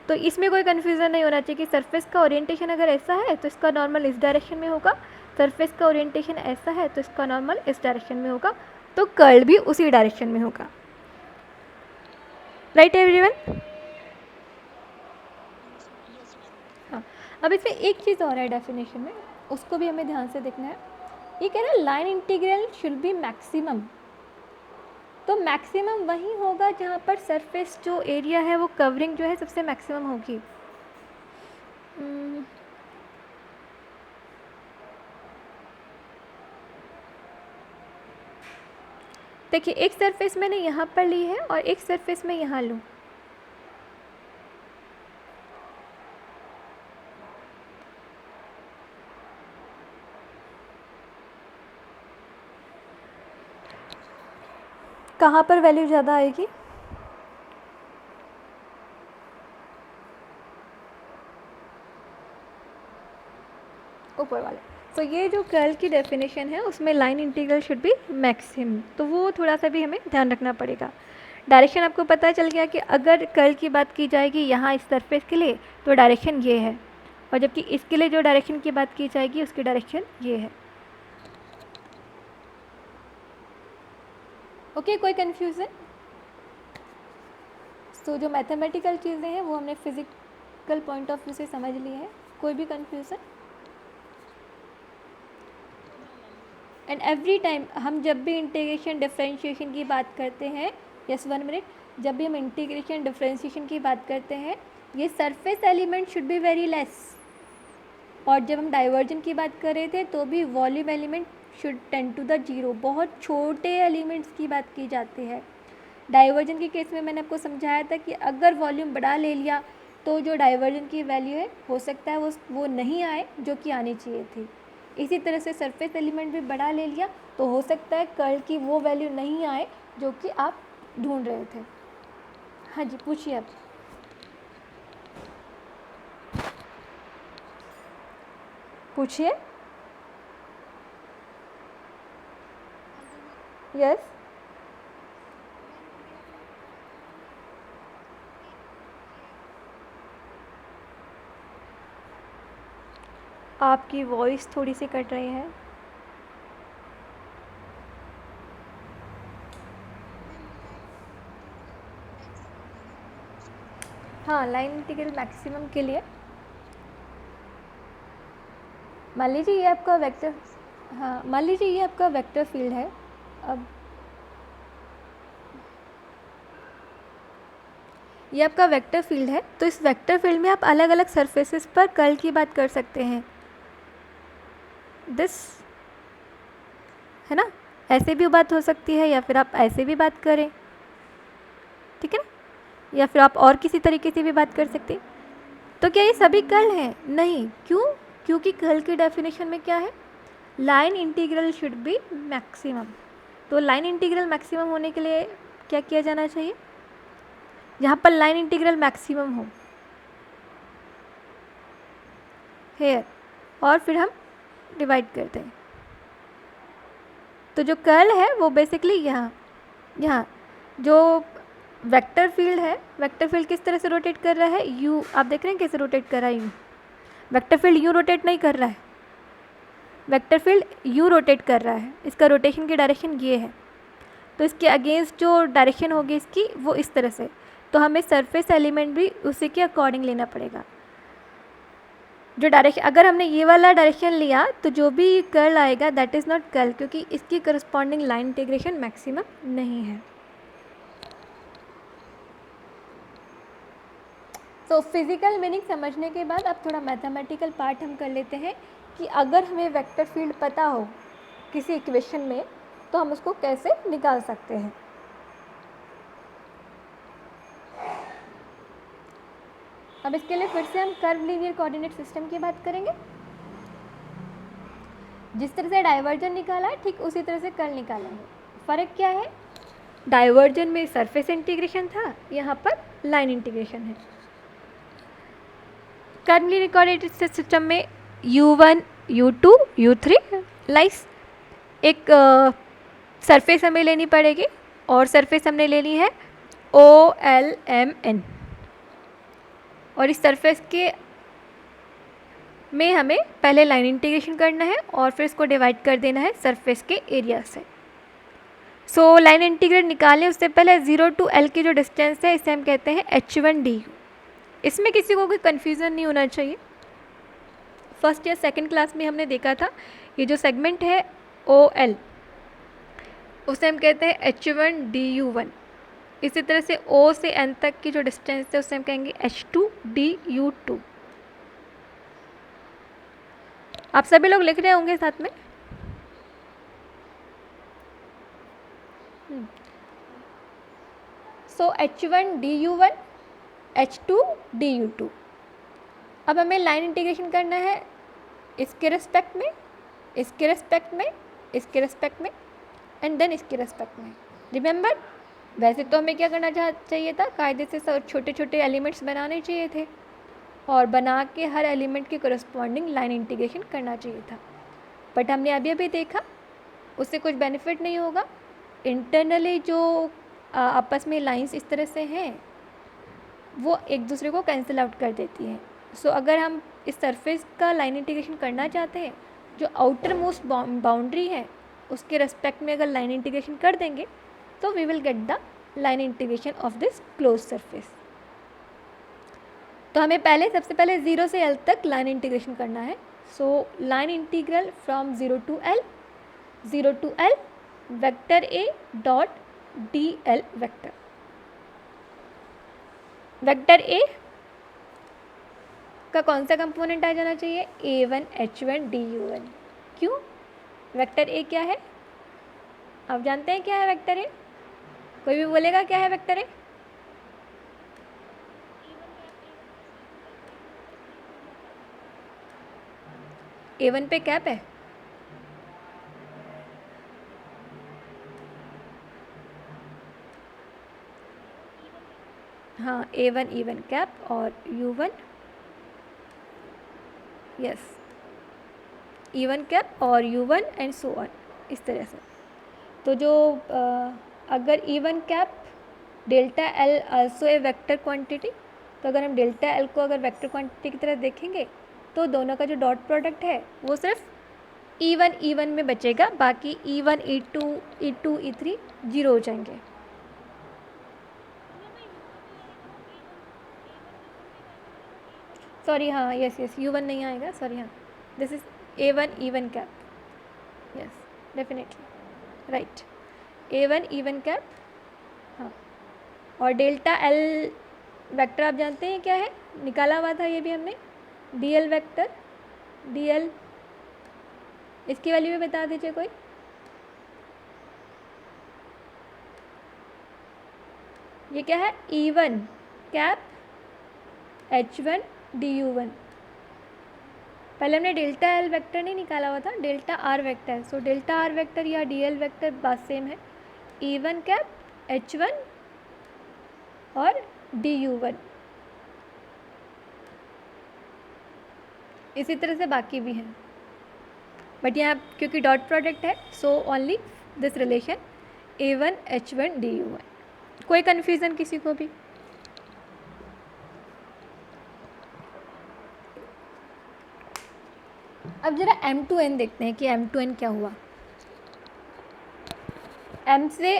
Speaker 1: तो इसमें कोई कन्फ्यूज़न नहीं होना चाहिए कि सरफेस का ओरिएंटेशन अगर ऐसा है तो इसका नॉर्मल इस डायरेक्शन में होगा, सरफेस का ओरिएंटेशन ऐसा है तो इसका नॉर्मल इस डायरेक्शन में होगा, तो कर्ल भी उसी डायरेक्शन में होगा। Right everyone? हाँ, अब इसमें एक चीज़ और है डेफिनेशन में, उसको भी हमें ध्यान से देखना है। ये कह रहा है line integral should be maximum तो मैक्सिमम वहीं होगा जहाँ पर सरफेस जो एरिया है वो कवरिंग जो है सबसे मैक्सिमम होगी। देखिए एक सरफेस मैंने यहाँ पर ली है और एक सरफेस मैं यहाँ लूँ, कहाँ पर वैल्यू ज़्यादा आएगी? ऊपर वाले। तो ये जो कर्ल की डेफिनेशन है उसमें line integral should be maximum, तो वो थोड़ा सा भी हमें ध्यान रखना पड़ेगा। डायरेक्शन आपको पता चल गया कि अगर कर्ल की बात की जाएगी यहाँ इस सरफेस के लिए तो डायरेक्शन ये है, और जबकि इसके लिए जो डायरेक्शन की बात की जाएगी उसकी डायरेक्शन ये है। ओके, कोई कन्फ्यूज़न? तो जो मैथमेटिकल चीज़ें हैं वो हमने फिज़िकल पॉइंट ऑफ व्यू से समझ ली है। कोई भी कन्फ्यूज़न? एंड एवरी टाइम हम जब भी इंटीग्रेशन डिफरेंशिएशन की बात करते हैं, यस 1 मिनट, जब भी हम इंटीग्रेशन डिफरेंशिएशन की बात करते हैं ये surface element should be very less, और जब हम डाइवर्जन की बात कर रहे थे तो भी volume element should tend to the zero, बहुत छोटे एलिमेंट्स की बात की जाती है। डाइवर्जन के केस में मैंने आपको समझाया था कि अगर वॉल्यूम बड़ा ले लिया तो जो डाइवर्जन की वैल्यू है हो सकता है वो नहीं आए जो कि आनी चाहिए थी। इसी तरह से सरफेस एलिमेंट भी बड़ा ले लिया तो हो सकता है कर्ल की वो वैल्यू नहीं आए जो कि आप ढूंढ रहे थे। हाँ जी, पूछिए आप। पूछिए। यस, आपकी वॉइस थोड़ी सी कट रही है। हाँ, लाइन इंटीग्रल मैक्सिमम के लिए मान लीजिए ये आपका वेक्टर, हाँ मान लीजिए ये आपका वेक्टर फील्ड है। अब ये आपका वेक्टर फील्ड है, तो इस वेक्टर फील्ड में आप अलग अलग सरफेसेस पर कर्ल की बात कर सकते हैं। दिस है ना, ऐसे भी बात हो सकती है या फिर आप ऐसे भी बात करें, ठीक है ना, या फिर आप और किसी तरीके से भी बात कर सकते हैं। तो क्या ये सभी कर्ल हैं? नहीं। क्यों? क्योंकि कर्ल की डेफिनेशन में क्या है, line integral should be maximum. तो लाइन इंटीग्रल मैक्सिमम होने के लिए क्या किया जाना चाहिए, जहाँ पर लाइन इंटीग्रल मैक्सिमम हो हेयर, और फिर हम डिवाइड करते हैं। तो जो कर्ल है वो बेसिकली यहाँ जो वेक्टर फील्ड है, वेक्टर फील्ड किस तरह से रोटेट कर रहा है, यू, आप देख रहे हैं कैसे रोटेट कर रहा है you. Vector field you rotate नहीं कर रहा है, वेक्टर फील्ड यू रोटेट कर रहा है, इसका रोटेशन की डायरेक्शन ये है। तो इसके अगेंस्ट जो डायरेक्शन होगी इसकी वो इस तरह से, तो हमें सरफेस एलिमेंट भी उसी के अकॉर्डिंग लेना पड़ेगा। जो डायरेक्शन, अगर हमने ये वाला डायरेक्शन लिया तो जो भी कर्ल आएगा दैट इज़ नॉट कर्ल, क्योंकि इसकी करस्पॉन्डिंग लाइन इंटीग्रेशन मैक्सिमम नहीं है। तो फिज़िकल मीनिंग समझने के बाद अब थोड़ा मैथमेटिकल पार्ट हम कर लेते हैं कि अगर हमें वेक्टर फील्ड पता हो किसी इक्वेशन में तो हम उसको कैसे निकाल सकते हैं। अब इसके लिए फिर से हम कर्व लीनियर कोऑर्डिनेट सिस्टम की बात करेंगे। जिस तरह से डाइवर्जन निकाला है ठीक उसी तरह से कर्ल निकालेंगे। फ़र्क क्या है, डाइवर्जन में सरफेस इंटीग्रेशन था, यहाँ पर लाइन इंटीग्रेशन है। कर्व लीनियर कोऑर्डिनेट सिस्टम में u1, u2, u3 लाइस एक सरफेस हमें लेनी पड़ेगी, और सरफेस हमने लेनी है OLMN, और इस सरफेस के में हमें पहले लाइन इंटीग्रेशन करना है और फिर इसको डिवाइड कर देना है सरफेस के एरिया से। सो लाइन इंटीग्रेट निकालने उससे पहले 0 to L की जो डिस्टेंस है इसे हम कहते हैं H1du। इसमें किसी को कोई कन्फ्यूज़न नहीं होना चाहिए। फर्स्ट या सेकंड क्लास में हमने देखा था ये जो सेगमेंट है OL, उसे हम कहते हैं H1 du1। इसी तरह से O से N तक की जो डिस्टेंस है उसे हम कहेंगे H2du2। आप सभी लोग लिख रहे होंगे साथ में। सो H1 du1 H2 du2। अब हमें लाइन इंटीग्रेशन करना है इसके रिस्पेक्ट में, इसके रिस्पेक्ट में, इसके रिस्पेक्ट में एंड देन इसके रिस्पेक्ट में। रिमेंबर, वैसे तो हमें क्या करना चाहिए था, कायदे से सब छोटे छोटे एलिमेंट्स बनाने चाहिए थे और बना के हर एलिमेंट के करस्पॉन्डिंग लाइन इंटीग्रेशन करना चाहिए था। बट हमने अभी अभी देखा उससे कुछ बेनिफिट नहीं होगा। इंटरनली जो आपस में लाइंस इस तरह से हैं वो एक दूसरे को कैंसिल आउट कर देती हैं। सो अगर हम इस सरफेस का लाइन इंटीग्रेशन करना चाहते हैं, जो आउटर मोस्ट बाउंड्री है उसके रेस्पेक्ट में अगर लाइन इंटीग्रेशन कर देंगे तो we will get the line integration of this close surface. तो हमें सबसे पहले 0 से L तक लाइन इंटीग्रेशन करना है। So line integral from 0 to L vector A dot dl vector. Vector A का कौन सा कंपोनेंट आ जाना चाहिए, A1H1du1। क्यों? वेक्टर A क्या है? आप जानते हैं क्या है वेक्टर A? कोई भी बोलेगा क्या है वेक्टर A? A1 पे कैप है। हाँ, A1 इवन कैप और U1 यस इवन कैप और U1 एंड सो ऑन, इस तरह से। तो जो अगर even cap delta L also a vector quantity, तो अगर हम डेल्टा L को अगर वेक्टर क्वांटिटी की तरह देखेंगे तो दोनों का जो डॉट प्रोडक्ट है वो सिर्फ E1 में बचेगा, बाकी E1 E2 E2 E3 zero हो जाएंगे। सॉरी, हाँ यस U1 नहीं आएगा, सॉरी। हाँ, this is A1 even cap, yes definitely right, A1 even cap. हाँ, और डेल्टा L वेक्टर आप जानते हैं क्या है, निकाला हुआ था ये भी हमने, DL वेक्टर। DL इसकी वैल्यू भी बता दीजिए कोई। ये क्या है, E1 कैप H1 du1। पहले हमने डेल्टा L वेक्टर नहीं निकाला हुआ था, delta R vector. So delta R vector या DL वेक्टर बात सेम है, E1 कैप H1 और du1। इसी तरह से बाकी भी हैं, बट यहाँ क्योंकि डॉट प्रोडक्ट है so only this relation A1 H1 du1। कोई कन्फ्यूज़न किसी को भी? अब जरा M2N देखते हैं कि M2N क्या हुआ। M से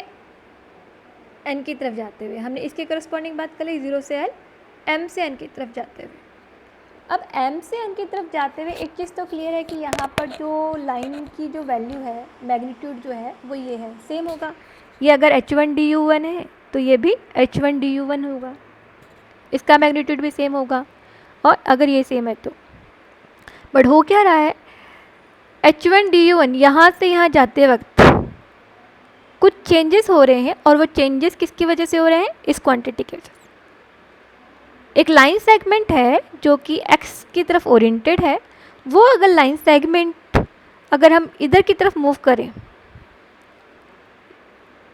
Speaker 1: N की तरफ जाते हुए हमने इसके करस्पॉन्डिंग बात कर ली, 0 से L, M से N की तरफ जाते हुए। अब M से N की तरफ जाते हुए एक चीज़ तो क्लियर है कि यहाँ पर जो लाइन की जो वैल्यू है, मैग्नीट्यूड जो है वो ये है, सेम होगा। ये अगर H1 du1 है तो ये भी H1 du1 होगा, इसका मैग्नीट्यूड भी सेम होगा। और अगर ये सेम है तो, बट हो क्या रहा है, H1 du1 यहाँ से यहाँ जाते वक्त कुछ चेंजेस हो रहे हैं, और वो चेंजेस किसकी वजह से हो रहे हैं, इस क्वांटिटी की वजह से। एक लाइन सेगमेंट है जो कि x की तरफ ओरिएंटेड है, वो अगर लाइन सेगमेंट अगर हम इधर की तरफ मूव करें,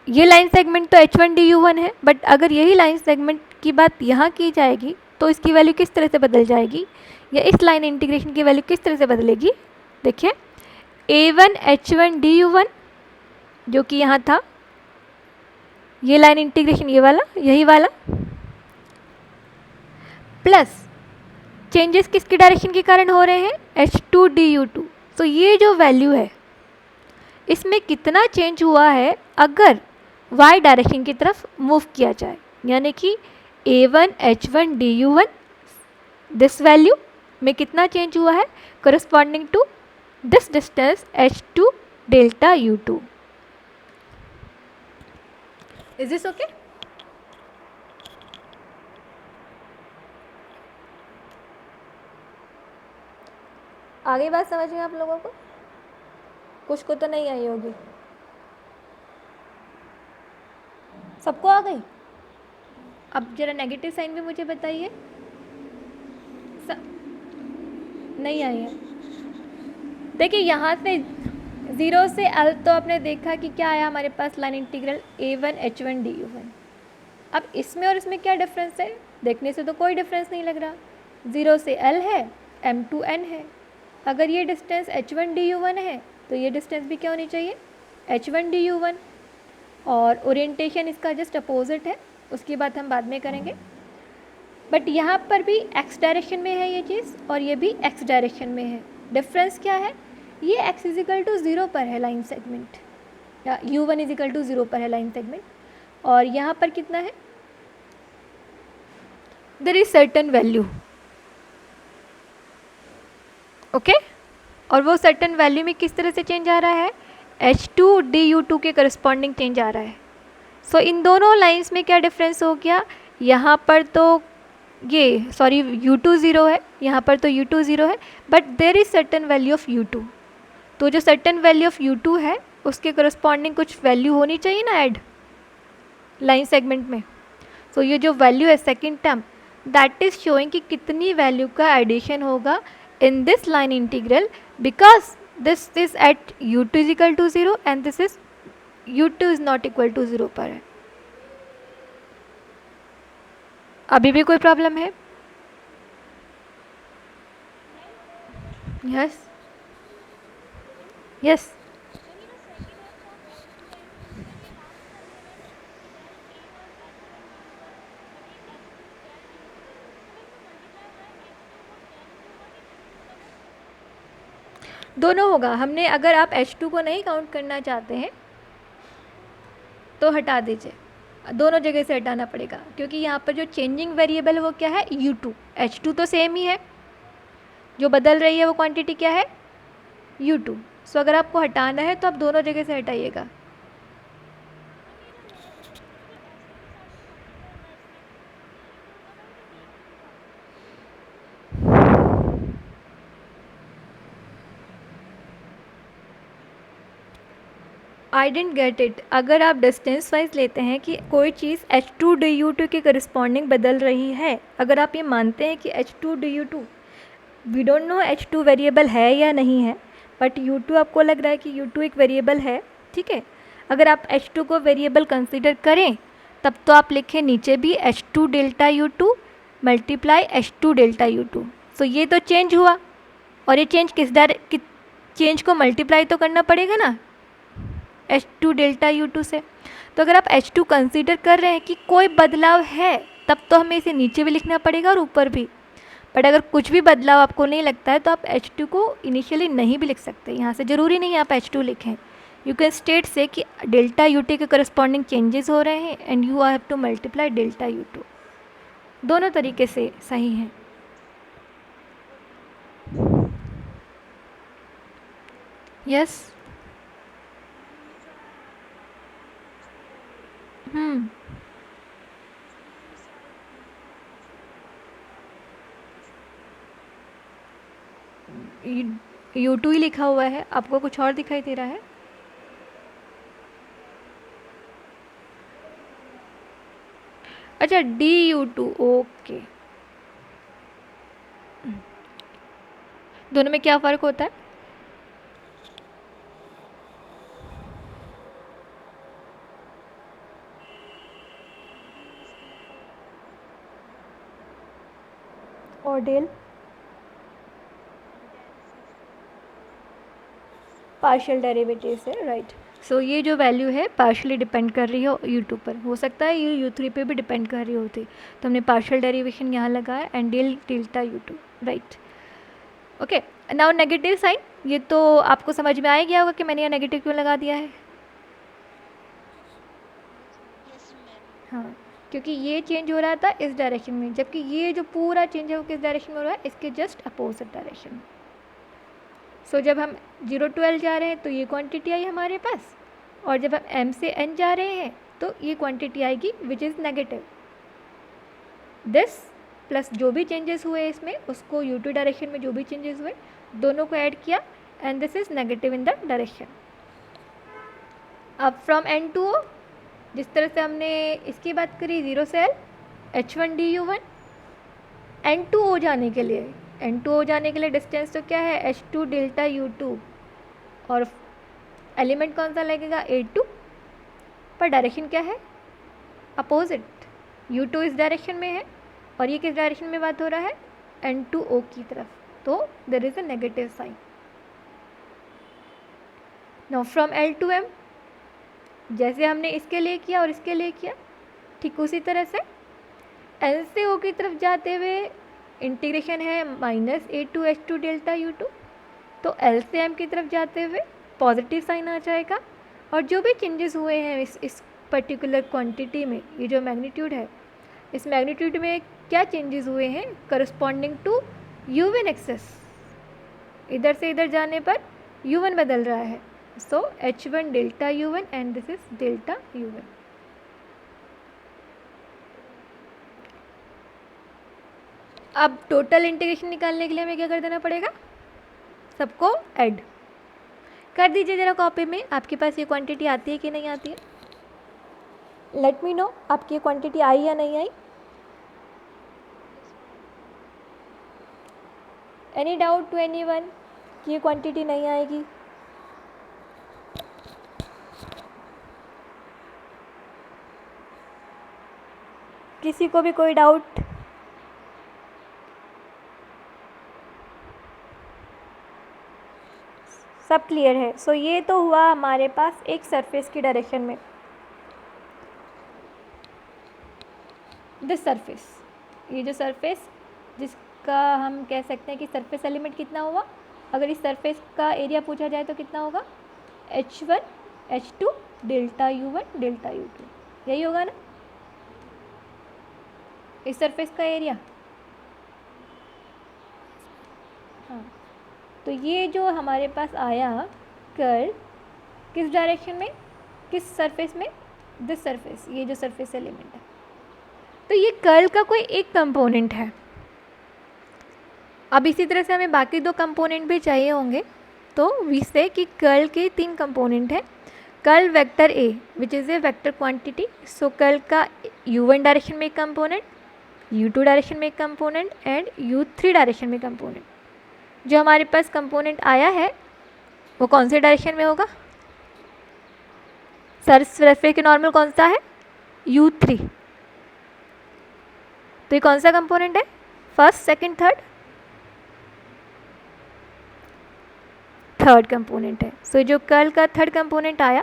Speaker 1: ये लाइन सेगमेंट तो H1 du1 है, बट अगर यही लाइन सेगमेंट की बात यहाँ की जाएगी तो इसकी वैल्यू किस तरह से बदल जाएगी, या इस लाइन इंटीग्रेशन की वैल्यू किस तरह से बदलेगी। देखिए, A1 H1 du1 जो कि यहाँ था, ये लाइन इंटीग्रेशन ये वाला, यही वाला, प्लस चेंजेस किसकी डायरेक्शन के कारण हो रहे हैं, H2 du2। तो ये जो वैल्यू है इसमें कितना चेंज हुआ है अगर y डायरेक्शन की तरफ मूव किया जाए, यानी कि A1 H1 du1 this value में कितना चेंज हुआ है corresponding to this distance H2 delta u2। Is this okay? आगे बात समझ में आप लोगों को? कुछ को तो नहीं आई होगी, सबको आ गई? अब जरा नेगेटिव साइन भी मुझे बताइए। नहीं आई है। देखिए यहाँ से 0 से L तो आपने देखा कि क्या आया हमारे पास line integral A1 H1 du1। अब इसमें और इसमें क्या डिफरेंस है? देखने से तो कोई डिफरेंस नहीं लग रहा। 0 से L है, M2 N है। अगर ये डिस्टेंस H1 du1 है तो ये डिस्टेंस भी क्या होनी चाहिए? H1 du1। और ओरिएंटेशन इसका जस्ट अपोजिट है, उसकी बात हम बाद में करेंगे। बट यहाँ पर भी x डायरेक्शन में है ये चीज़ और ये भी x डायरेक्शन में है। डिफरेंस क्या है? ये x इजिकल टू 0 पर है लाइन सेगमेंट, या u1 इजिकल टू 0 पर है लाइन सेगमेंट, और यहाँ पर कितना है? There is certain value, okay. और वो सर्टन वैल्यू में किस तरह से चेंज आ रहा है? H2 du2 के करस्पॉन्डिंग चेंज आ रहा है। सो इन दोनों लाइंस में क्या डिफरेंस हो गया? यहाँ पर तो ये u2 0 है, यहाँ पर तो u2 0 है, but there is certain value of u2। तो जो सर्टन वैल्यू ऑफ u2 है उसके करस्पॉन्डिंग कुछ वैल्यू होनी चाहिए ना ऐड लाइन सेगमेंट में। सो ये जो वैल्यू है second term, that is showing कि कितनी वैल्यू का एडिशन होगा in this line integral, because this is at u2 is equal to 0 and this is u2 is not equal to 0 पर है। अभी भी कोई प्रॉब्लम है? Yes yes. दोनों होगा। हमने, अगर आप H2 को नहीं काउंट करना चाहते हैं तो हटा दीजिए, दोनों जगह से हटाना पड़ेगा, क्योंकि यहाँ पर जो चेंजिंग वेरिएबल वो क्या है? u2। H2 तो सेम ही है, जो बदल रही है वो क्वांटिटी क्या है? u2। सो अगर आपको हटाना है तो आप दोनों जगह से हटाइएगा। आई डेंट गेट इट। अगर आप डिस्टेंस वाइज लेते हैं कि कोई चीज़ H2 du2 के करस्पॉन्डिंग बदल रही है, अगर आप ये मानते हैं कि H2 du2, we don't know H2 variable है या नहीं है, बट u2 आपको लग रहा है कि u2 एक वेरिएबल है, ठीक है। अगर आप H2 को वेरिएबल कंसीडर करें तब तो आप लिखें नीचे भी H2 delta u2 multiply H2 delta u2। सो ये तो चेंज हुआ, और ये चेंज चेंज को मल्टीप्लाई तो करना पड़ेगा ना H2 डेल्टा u2 से। तो अगर आप H2 कंसीडर कर रहे हैं कि कोई बदलाव है, तब तो हमें इसे नीचे भी लिखना पड़ेगा और ऊपर भी। बट अगर कुछ भी बदलाव आपको नहीं लगता है तो आप H2 को इनिशियली नहीं भी लिख सकते। यहाँ से ज़रूरी नहीं है आप H2 लिखें। यू कैन स्टेट से कि डेल्टा u2 के करस्पॉन्डिंग चेंजेस हो रहे हैं and you have to multiply delta u2। दोनों तरीके से सही हैं। यस। u2 ही लिखा हुआ है, आपको कुछ और दिखाई दे रहा है? अच्छा du2, ओके। दोनों में क्या फ़र्क होता है? और डेल पार्शियल डेरिवेटिव से, राइट। सो ये जो वैल्यू है पार्शियली डिपेंड कर रही है u2 पर, हो सकता है ये u3 पे भी डिपेंड कर रही होती, तो हमने पार्शियल डेरिवेशन यहाँ लगाया and delta u2, right. Okay, now negative sign, ये तो आपको समझ में आ गया होगा कि मैंने यहाँ नेगेटिव क्यों लगा दिया है। हाँ, क्योंकि ये चेंज हो रहा था इस डायरेक्शन में, जबकि ये जो पूरा चेंज है वो किस डायरेक्शन में हो रहा है? इसके जस्ट अपोजिट डायरेक्शन में। सो जब हम 0 to L जा रहे हैं तो ये क्वांटिटी आई हमारे पास, और जब हम M से N जा रहे हैं तो ये क्वांटिटी आएगी which is negative. This plus जो भी चेंजेस हुए इसमें उसको U2 डायरेक्शन में जो भी चेंजेस हुए दोनों को ऐड किया and this is negative in the direction. अब फ्रॉम N2O जिस तरह से हमने इसकी बात करी 0 से L H1DU1, N2O जाने के लिए डिस्टेंस तो क्या है H2 डेल्टा U2 और एलिमेंट कौन सा लगेगा A2, पर डायरेक्शन क्या है अपोजिट, U2 इस डायरेक्शन में है और ये किस डायरेक्शन में बात हो रहा है N2O की तरफ, तो there is a negative sign. Now from L to M जैसे हमने इसके लिए किया और इसके लिए किया ठीक उसी तरह से L से O की तरफ जाते हुए इंटीग्रेशन है -A2 H2 डेल्टा U2, तो L से M की तरफ जाते हुए पॉजिटिव साइन आ जाएगा और जो भी चेंजेस हुए हैं इस पर्टिकुलर क्वांटिटी में, ये जो मैग्नीट्यूड है इस मैग्नीट्यूड में क्या चेंजेस हुए हैं करस्पॉन्डिंग टू U1 एक्सेस, इधर से इधर जाने पर U1 बदल रहा है, सो H1 delta U1 and this is delta U1। अब टोटल इंटीग्रेशन निकालने के लिए हमें क्या कर देना पड़ेगा, सबको ऐड कर दीजिए ज़रा कॉपी में। आपके पास ये क्वांटिटी आती है कि नहीं आती है, लेट मी नो आपकी ये क्वांटिटी आई या नहीं आई। एनी डाउट टू एनीवन कि ये क्वांटिटी नहीं आएगी? किसी को भी कोई डाउट? सब क्लियर है? सो ये तो हुआ हमारे पास एक सरफेस की डायरेक्शन में, दिस सरफेस, ये जो सरफेस जिसका हम कह सकते हैं कि सरफेस एलिमेंट कितना हुआ, अगर इस सरफेस का एरिया पूछा जाए तो कितना होगा H1 H2 delta U1 delta U2, यही होगा ना इस सरफेस का एरिया। हाँ, तो ये जो हमारे पास आया कर्ल किस डायरेक्शन में, किस सरफेस में, दिस सरफेस, ये जो सरफेस एलिमेंट है, तो ये कर्ल का कोई एक कंपोनेंट है। अब इसी तरह से हमें बाकी दो कंपोनेंट भी चाहिए होंगे, तो वी से कि कर्ल के 3 कंपोनेंट हैं। Curl vector A which is a vector quantity, so curl का U1 डायरेक्शन में एक कंपोनेंट, U2 डायरेक्शन में एक कंपोनेंट एंड U3 डायरेक्शन में कंपोनेंट। जो हमारे पास कंपोनेंट आया है वो कौन से डायरेक्शन में होगा, सरफेस के नॉर्मल कौन सा है U3, तो ये कौन सा कंपोनेंट है, फर्स्ट सेकंड थर्ड कंपोनेंट है। सो जो कर्ल का थर्ड कंपोनेंट आया,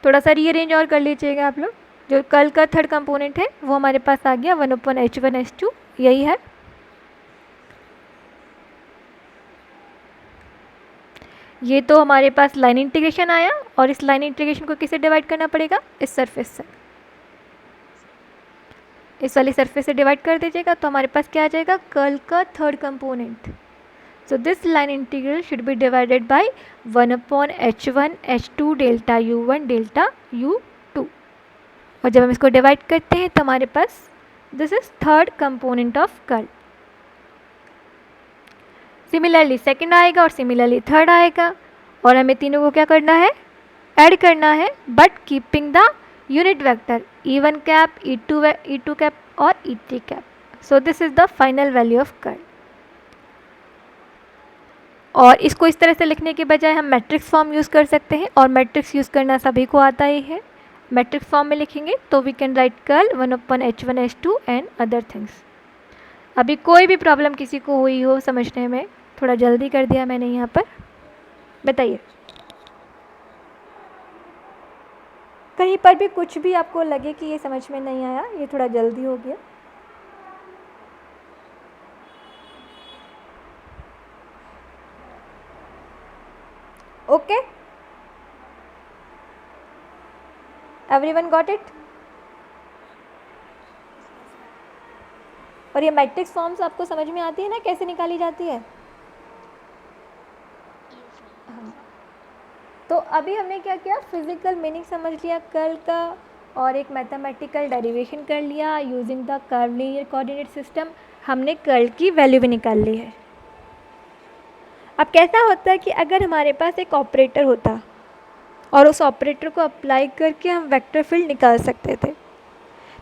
Speaker 1: थोड़ा सा रीअरेंज और कर लीजिएगा आप लोग, जो कर्ल का थर्ड कंपोनेंट है वो हमारे पास आ गया 1/H1H2, यही है। ये तो हमारे पास लाइन इंटीग्रेशन आया और इस लाइन इंटीग्रेशन को किससे डिवाइड करना पड़ेगा, इस सरफेस से, इस वाली सरफेस से डिवाइड कर दीजिएगा, तो हमारे पास क्या आ जाएगा कर्ल का third component. So this line integral should be divided by 1/H1H2 delta U1 delta U2, और जब हम इसको डिवाइड करते हैं तो हमारे पास this is third component of curl. Similarly second आएगा और सिमिलरली थर्ड आएगा, और हमें तीनों को क्या करना है, ऐड करना है, but keeping the unit vector E1 cap, E2 cap और E3 cap. So this is the final value of curl. और इसको इस तरह से लिखने के बजाय हम मैट्रिक्स फॉर्म यूज़ कर सकते हैं, और मैट्रिक्स यूज़ करना सभी को आता ही है। मैट्रिक्स फॉर्म में लिखेंगे तो we can write curl 1/H1H2 and other things. अभी कोई भी प्रॉब्लम किसी को हुई हो समझने में, थोड़ा जल्दी कर दिया मैंने यहाँ पर, बताइए कहीं पर भी कुछ भी आपको लगे कि ये समझ में नहीं आया, ये थोड़ा जल्दी हो गया। Okay, everyone got it? और ये मैट्रिक्स फॉर्म्स आपको समझ में आती है ना, कैसे निकाली जाती है? हाँ, तो अभी हमने क्या किया, फिज़िकल मीनिंग समझ लिया कर्ल का और एक मैथमेटिकल डेरिवेशन कर लिया using the curve linear coordinate system. हमने कर्ल की वैल्यू भी निकाल ली है। अब कैसा होता है कि अगर हमारे पास एक ऑपरेटर होता और उस ऑपरेटर को अप्लाई करके हम वेक्टर फील्ड निकाल सकते थे,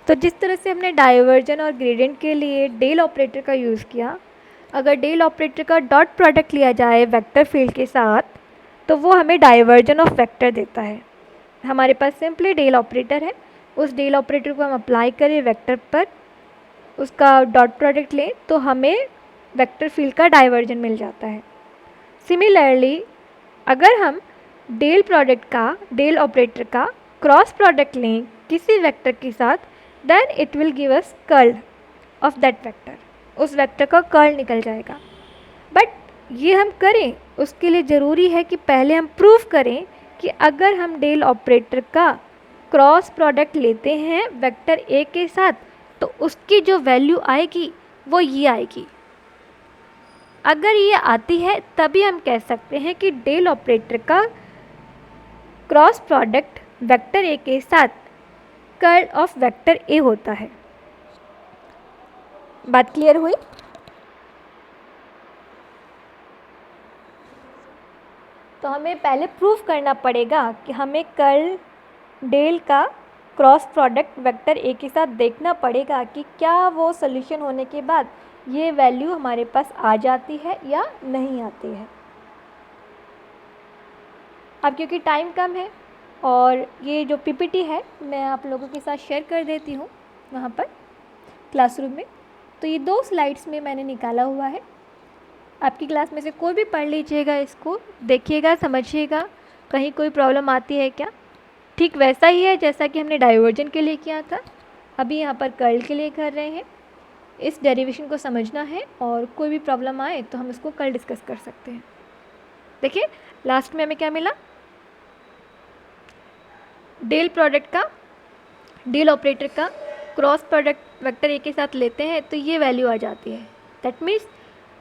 Speaker 1: तो जिस तरह से हमने डाइवर्जन और ग्रेडियंट के लिए डेल ऑपरेटर का यूज़ किया, अगर डेल ऑपरेटर का डॉट प्रोडक्ट लिया जाए वेक्टर फील्ड के साथ तो वो हमें डाइवर्जन ऑफ वेक्टर देता है। हमारे पास सिंपली डेल ऑपरेटर है, उस डेल ऑपरेटर को हम अप्लाई करें वेक्टर पर, उसका डॉट प्रोडक्ट लें तो हमें वेक्टर फील्ड का डाइवर्जन मिल जाता है। सिमिलरली अगर हम डेल प्रोडक्ट का, डेल ऑपरेटर का क्रॉस प्रोडक्ट लें किसी वेक्टर के साथ, then it will give us curl of that vector, उस वेक्टर का कर्ल निकल जाएगा। बट ये हम करें उसके लिए ज़रूरी है कि पहले हम प्रूव करें कि अगर हम डेल ऑपरेटर का क्रॉस प्रोडक्ट लेते हैं वेक्टर ए के साथ तो उसकी जो वैल्यू आएगी वो ये आएगी। अगर ये आती है तभी हम कह सकते हैं कि डेल ऑपरेटर का क्रॉस प्रोडक्ट वेक्टर ए के साथ कर्ल ऑफ वेक्टर ए होता है। बात क्लियर हुई? तो हमें पहले प्रूफ करना पड़ेगा कि हमें कर्ल डेल का क्रॉस प्रोडक्ट वेक्टर ए के साथ देखना पड़ेगा कि क्या वो सोल्यूशन होने के बाद ये वैल्यू हमारे पास आ जाती है या नहीं आती है। अब क्योंकि टाइम कम है और ये जो पीपीटी है मैं आप लोगों के साथ शेयर कर देती हूँ वहाँ पर क्लासरूम में। तो ये 2 स्लाइड्स में मैंने निकाला हुआ है, आपकी क्लास में से कोई भी पढ़ लीजिएगा, इसको देखिएगा, समझिएगा कहीं कोई प्रॉब्लम आती है क्या। ठीक वैसा ही है जैसा कि हमने डाइवर्जन के लिए किया था, अभी यहाँ पर कर्ल के लिए कर रहे हैं। इस डेरिवेशन को समझना है और कोई भी प्रॉब्लम आए तो हम इसको कल डिस्कस कर सकते हैं। देखिए लास्ट में हमें क्या मिला, डेल प्रोडक्ट का, डेल ऑपरेटर का क्रॉस प्रोडक्ट वेक्टर ए के साथ लेते हैं तो ये वैल्यू आ जाती है। दैट मीन्स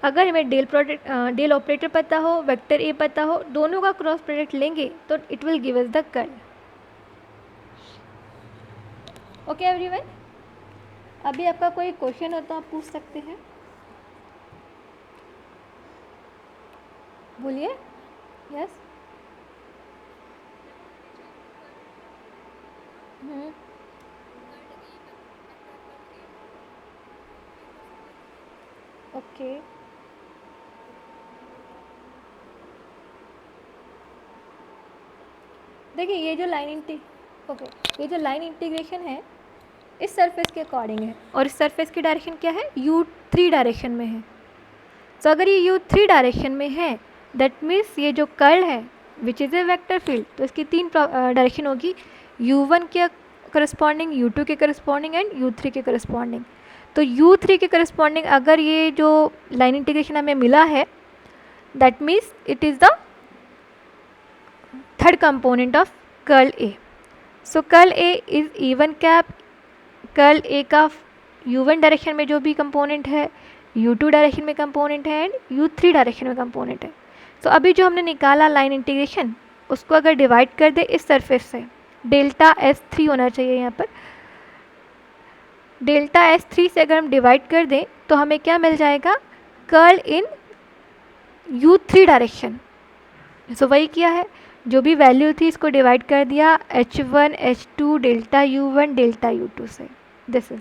Speaker 1: अगर हमें डेल ऑपरेटर पता हो, वेक्टर ए पता हो, दोनों का क्रॉस प्रोडक्ट लेंगे तो it will give us the curl. Okay everyone, अभी आपका कोई क्वेश्चन हो तो आप पूछ सकते हैं, बोलिए। यस। ओके देखिए ये जो ये जो लाइन इंटीग्रेशन है इस सरफेस के अकॉर्डिंग है और इस सरफेस की डायरेक्शन क्या है, u3 डायरेक्शन में है। तो अगर ये u3 डायरेक्शन में है दैट मीन्स ये जो कर्ल है which is a vector field, तो इसकी 3 डायरेक्शन होगी, u1 के करस्पॉन्डिंग, u2 के करस्पॉन्डिंग एंड u3 के करस्पॉन्डिंग। तो u3 के करस्पॉन्डिंग अगर ये जो लाइन इंटीग्रेशन हमें मिला है that means it is the third component of curl A. So curl A is even cap, curl ए का u1 डायरेक्शन में जो भी कंपोनेंट है, u2 डायरेक्शन में कंपोनेंट है एंड u3 डायरेक्शन में कंपोनेंट है। तो अभी जो हमने निकाला लाइन इंटीग्रेशन उसको अगर डिवाइड कर दे इस सरफेस से, डेल्टा S3 होना चाहिए यहाँ पर, डेल्टा S3 से अगर हम डिवाइड कर दें तो हमें क्या मिल जाएगा, कर्ल इन u3 डायरेक्शन। सो वही किया है, जो भी वैल्यू थी इसको डिवाइड कर दिया h1 h2 delta u1 delta u2 से। दिस इज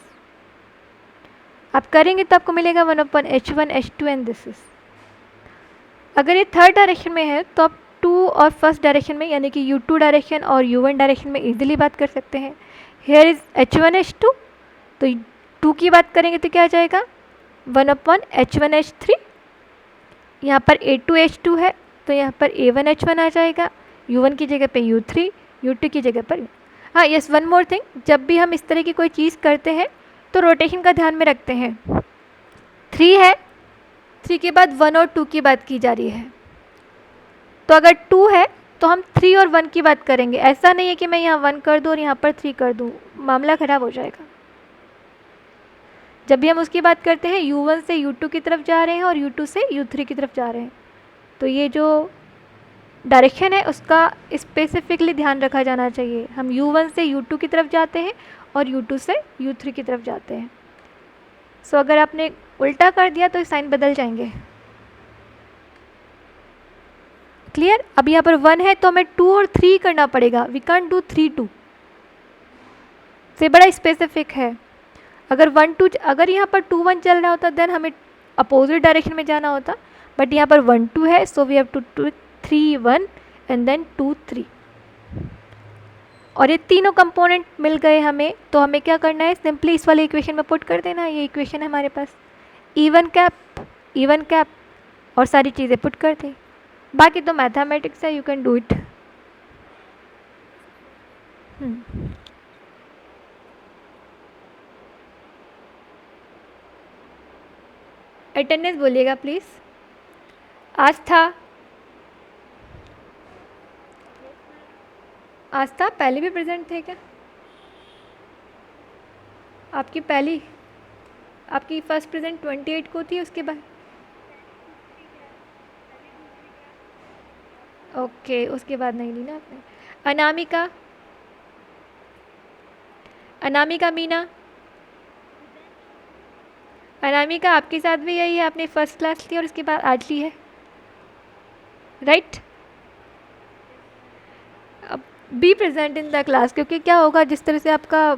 Speaker 1: आप करेंगे तो आपको मिलेगा 1/h1 h2 and this is. अगर ये थर्ड डायरेक्शन में है तो आप 2 और फर्स्ट डायरेक्शन में यानी कि u2 डायरेक्शन और u1 डायरेक्शन में इजीली बात कर सकते हैं। हेयर इज h1 h2, तो 2 की बात करेंगे तो क्या आ जाएगा 1/h1 h3। यहाँ पर a2 h2 है तो यहाँ पर a1 h1 आ जाएगा, u1 की जगह पे u3, u2 की जगह पर। हाँ यस, वन मोर थिंग, जब भी हम इस तरह की कोई चीज़ करते हैं तो रोटेशन का ध्यान में रखते हैं। 3 है, 3 के बाद 1 और 2 की बात की जा रही है, तो अगर 2 है तो हम 3 और 1 की बात करेंगे। ऐसा नहीं है कि मैं यहाँ 1 कर दूँ और यहाँ पर 3 कर दूँ, मामला ख़राब हो जाएगा। जब भी हम उसकी बात करते हैं u1 से u2 की तरफ जा रहे हैं और u2 से u3 की तरफ जा रहे हैं, तो ये जो डायरेक्शन है उसका स्पेसिफिकली ध्यान रखा जाना चाहिए। हम U1 से U2 की तरफ जाते हैं और U2 से U3 की तरफ जाते हैं। सो अगर आपने उल्टा कर दिया तो साइन बदल जाएंगे। क्लियर? अब यहाँ पर 1 है तो हमें 2 और 3 करना पड़ेगा। वी कांट डू 3 2 से, बड़ा स्पेसिफिक है। अगर 1 2 अगर यहाँ पर 2 1 चल रहा होता देन हमें अपोजिट डायरेक्शन में जाना होता, बट यहाँ पर 1 2 है, so we have to 2 3 1 and then 2 3। और ये तीनों कंपोनेंट मिल गए हमें, तो हमें क्या करना है, सिंपली इस वाले इक्वेशन में पुट कर देना। ये इक्वेशन है हमारे पास, इवन कैप और सारी चीज़ें पुट कर दें। बाकी तो मैथमेटिक्स है, you can do it. Attendance बोलिएगा प्लीज़। आस्था पहले भी प्रेजेंट थे क्या? आपकी फर्स्ट प्रेजेंट 28 को थी, उसके बाद ओके, उसके बाद नहीं ली ना आपने। अनामिका मीना, अनामिका आपके साथ भी यही है, आपने फर्स्ट क्लास ली और उसके बाद आज ली है, राइट? अब be present in the class, क्योंकि क्या होगा, जिस तरह से आपका